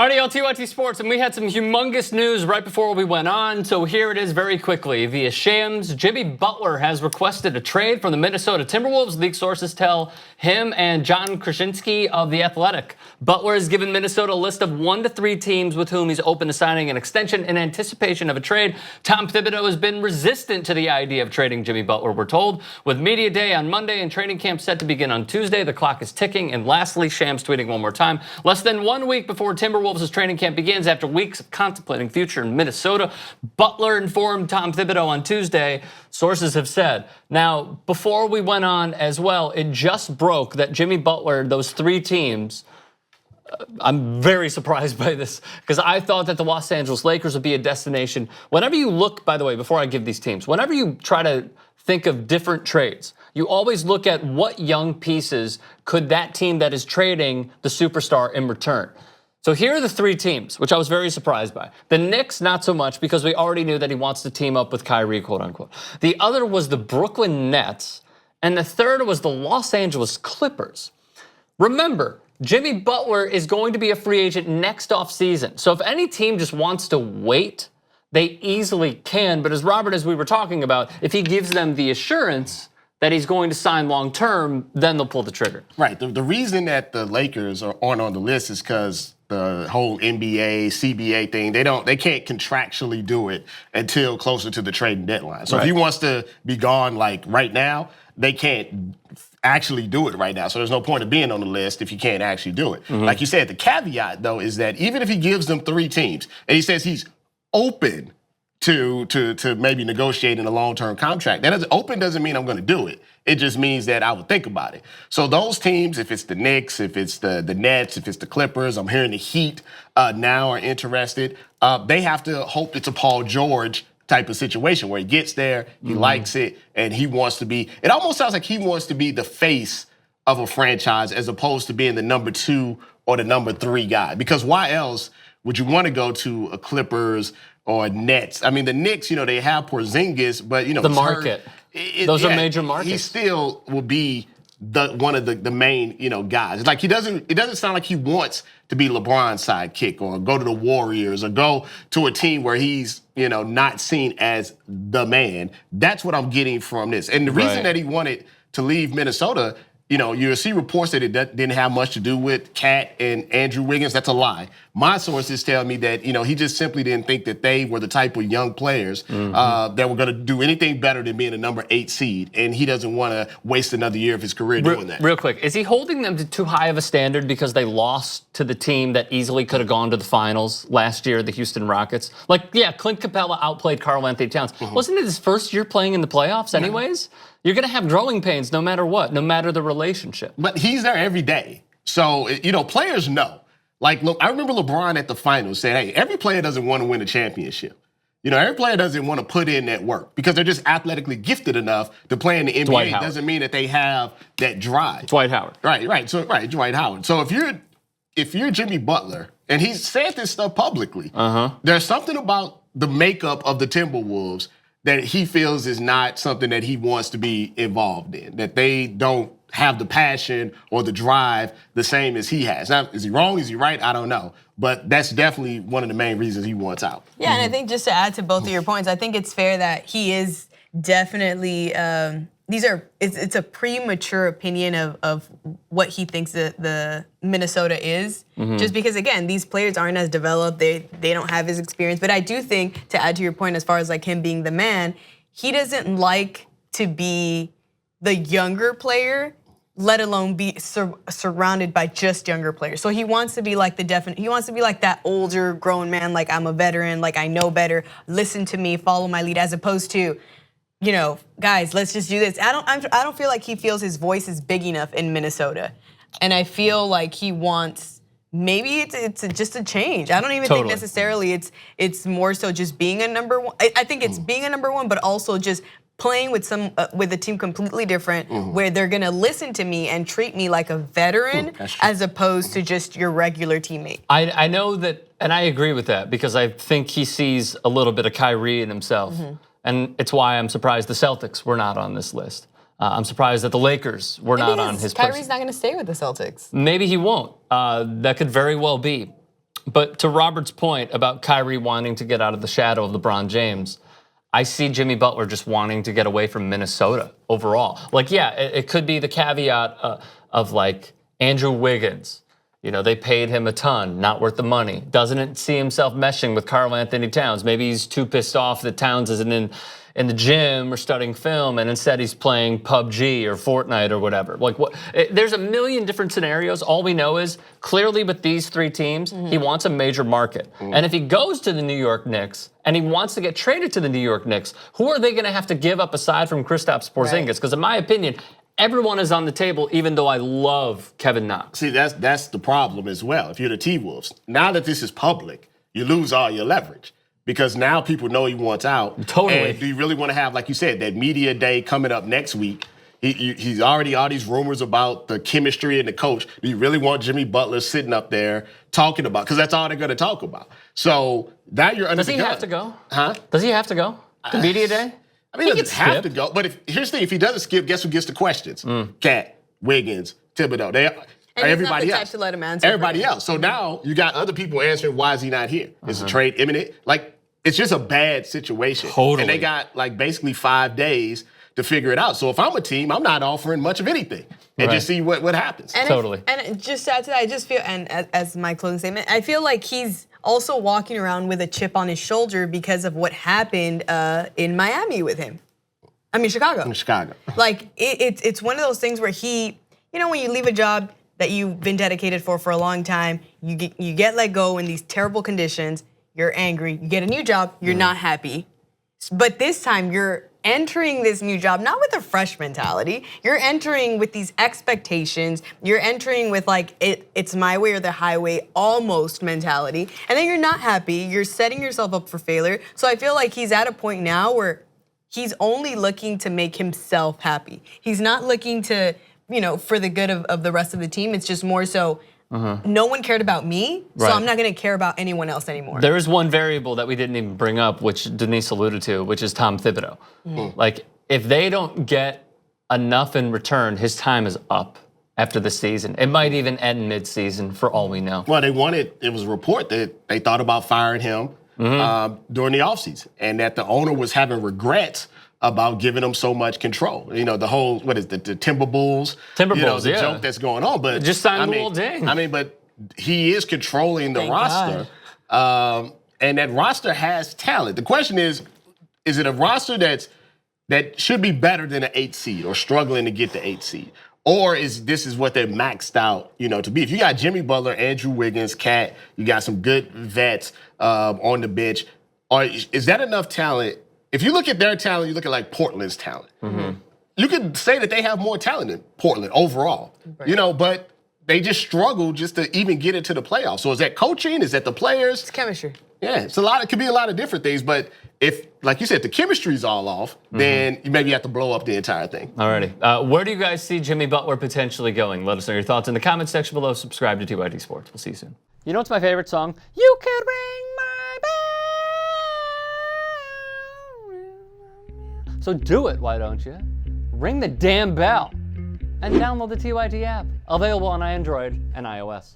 Alrighty, LTYT Sports, and we had some humongous news right before we went on, so here it is very quickly. Via Shams, Jimmy Butler has requested a trade from the Minnesota Timberwolves. League sources tell him and John Krasinski of The Athletic. Butler has given Minnesota a list of 1 to 3 teams with whom he's open to signing an extension in anticipation of a trade. Tom Thibodeau has been resistant to the idea of trading Jimmy Butler, we're told. With Media Day on Monday and training camp set to begin on Tuesday, the clock is ticking. And lastly, Shams tweeting one more time, less than 1 week before Timberwolves' training camp begins, after weeks of contemplating future in Minnesota, Butler informed Tom Thibodeau on Tuesday, sources have said. Now, before we went on as well, it just broke that Jimmy Butler, those 3 teams, I'm very surprised by this because I thought that the Los Angeles Lakers would be a destination. Whenever you look, by the way, before I give these teams, whenever you try to think of different trades, you always look at what young pieces could that team that is trading the superstar in return. So here are the 3 teams, which I was very surprised by. The Knicks, not so much, because we already knew that he wants to team up with Kyrie, quote unquote. The other was the Brooklyn Nets, and the third was the Los Angeles Clippers. Remember, Jimmy Butler is going to be a free agent next offseason. So if any team just wants to wait, they easily can. But as Robert, as we were talking about, if he gives them the assurance that he's going to sign long term, then they'll pull the trigger. Right. The reason that the Lakers aren't on the list is because the whole NBA, CBA thing, they can't contractually do it until closer to the trading deadline. So if he wants to be gone like right now, they can't actually do it right now. So there's no point of being on the list if you can't actually do it. Like you said, the caveat though is that even if he gives them 3 teams and he says he's open to maybe negotiating a long-term contract. Open doesn't mean I'm going to do it. It just means that I would think about it. So those teams, if it's the Knicks, if it's the Nets, if it's the Clippers, I'm hearing the Heat now are interested. They have to hope it's a Paul George type of situation where he gets there, he likes it, and he wants to be. It almost sounds like he wants to be the face of a franchise as opposed to being the number 2 or the number 3 guy. Because why else would you want to go to a Clippers or Nets? I mean, the Knicks, they have Porzingis, but the market. Those are major markets. He still will be one of the main, guys. It's like it doesn't sound like he wants to be LeBron's sidekick or go to the Warriors or go to a team where he's, not seen as the man. That's what I'm getting from this. And the reason that he wanted to leave Minnesota, you'll see reports that it didn't have much to do with Cat and Andrew Wiggins. That's a lie. My sources tell me that, he just simply didn't think that they were the type of young players that were going to do anything better than being a number 8 seed. And he doesn't want to waste another year of his career doing that. Real quick, is he holding them to too high of a standard because they lost to the team that easily could have gone to the finals last year, the Houston Rockets? Like, yeah, Clint Capella outplayed Karl-Anthony Towns. Wasn't it his first year playing in the playoffs anyways? You're going to have growing pains no matter what, no matter the relationship. But he's there every day. So, players know. Like, look, I remember LeBron at the finals saying, hey, every player doesn't want to win a championship. Every player doesn't want to put in that work because they're just athletically gifted enough to play in the NBA. It doesn't mean that they have that drive. Dwight Howard. Right. So, Dwight Howard. So if you're Jimmy Butler, and he's said this stuff publicly, there's something about the makeup of the Timberwolves that he feels is not something that he wants to be involved in, that they don't have the passion or the drive the same as he has. Now, is he wrong? Is he right? I don't know. But that's definitely one of the main reasons he wants out. Yeah, and I think just to add to both of your points, I think it's fair that he is definitely, it's a premature opinion of what he thinks the Minnesota is. Just because, again, these players aren't as developed. They don't have his experience. But I do think, to add to your point as far as like him being the man, he doesn't like to be the younger player, let alone be surrounded by just younger players. So he wants to be like he wants to be like that older grown man, like I'm a veteran, like I know better, listen to me, follow my lead, as opposed to, guys, let's just do this. I don't feel like he feels his voice is big enough in Minnesota. And I feel like he wants, maybe it's just a change. I don't even think necessarily it's more so just being a number 1. I think it's being a number 1, but also just playing with a team completely different, where they're gonna listen to me and treat me like a veteran as opposed to just your regular teammate. I know that, and I agree with that because I think he sees a little bit of Kyrie in himself, and it's why I'm surprised the Celtics were not on this list. I'm surprised that the Lakers were not on his. Kyrie's not going to stay with the Celtics. Maybe he won't. That could very well be. But to Robert's point about Kyrie wanting to get out of the shadow of LeBron James, I see Jimmy Butler just wanting to get away from Minnesota overall. Like, yeah, it could be the caveat of like Andrew Wiggins. You know, they paid him a ton, not worth the money. Doesn't see himself meshing with Karl Anthony Towns. Maybe he's too pissed off that Towns isn't in the gym or studying film, and instead he's playing PUBG or Fortnite or whatever. Like, there's a million different scenarios. All we know is clearly with these three teams, he wants a major market. And if he goes to the New York Knicks and he wants to get traded to the New York Knicks, who are they going to have to give up aside from Kristaps Porzingis? Because in my opinion, everyone is on the table, even though I love Kevin Knox. See, that's the problem as well. If you're the T-Wolves, now that this is public, you lose all your leverage. Because now people know he wants out. Totally. And do you really want to have, like you said, that media day coming up next week? He's already all these rumors about the chemistry and the coach. Do you really want Jimmy Butler sitting up there talking about? Because that's all they're going to talk about. So now you're under Does the he gun. have to go? Huh? Does he have to go? The media day? I mean, he doesn't have to go. But here's the thing. If he doesn't skip, guess who gets the questions? Cat, Wiggins, Thibodeau. And everybody he's not the else. type to let him answer. Everybody else. So now you got other people answering, why is he not here? Is the trade imminent? Like, it's just a bad situation. Totally. And they got like basically 5 days to figure it out. So if I'm a team, I'm not offering much of anything. And just see what happens. And Totally. And just to add to that, I just feel, and as my closing statement, I feel like he's also walking around with a chip on his shoulder because of what happened in Miami with him. I mean, Chicago. In Chicago. Like, it's one of those things where he, you know, when you leave a job that you've been dedicated for a long time, you get let go in these terrible conditions, you're angry, you get a new job, you're not happy. But this time you're entering this new job, not with a fresh mentality, you're entering with these expectations, you're entering with like, it's my way or the highway almost mentality, and then you're not happy, you're setting yourself up for failure. So I feel like he's at a point now where he's only looking to make himself happy. He's not looking to, you know, for the good of the rest of the team. It's just more so, no one cared about me, so I'm not gonna care about anyone else anymore. There is one variable that we didn't even bring up, which Denise alluded to, which is Tom Thibodeau. Like, if they don't get enough in return, his time is up after the season. It might even end mid-season for all we know. Well, it was a report that they thought about firing him during the offseason, and that the owner was having regrets about giving him so much control. You know, the whole, what is it, the Timberwolves? You know, the joke that's going on. But just signed Lil Ding. I mean, but he is controlling the roster. And that roster has talent. The question is it a roster that should be better than an 8 seed or struggling to get the 8 seed? Or this is what they're maxed out, you know, to be? If you got Jimmy Butler, Andrew Wiggins, Cat, you got some good vets on the bench, or is that enough talent? If you look at their talent, you look at like Portland's talent. You could say that they have more talent than Portland overall, you know, but they just struggle just to even get into the playoffs. So is that coaching? Is that the players? It's chemistry. Yeah, it could be a lot of different things, but if, like you said, the chemistry's all off, then you maybe have to blow up the entire thing. Alrighty. Where do you guys see Jimmy Butler potentially going? Let us know your thoughts in the comments section below. Subscribe to TYD Sports. We'll see you soon. You know what's my favorite song? You could ring my bell. So do it, why don't you? Ring the damn bell and download the TYD app. Available on Android and iOS.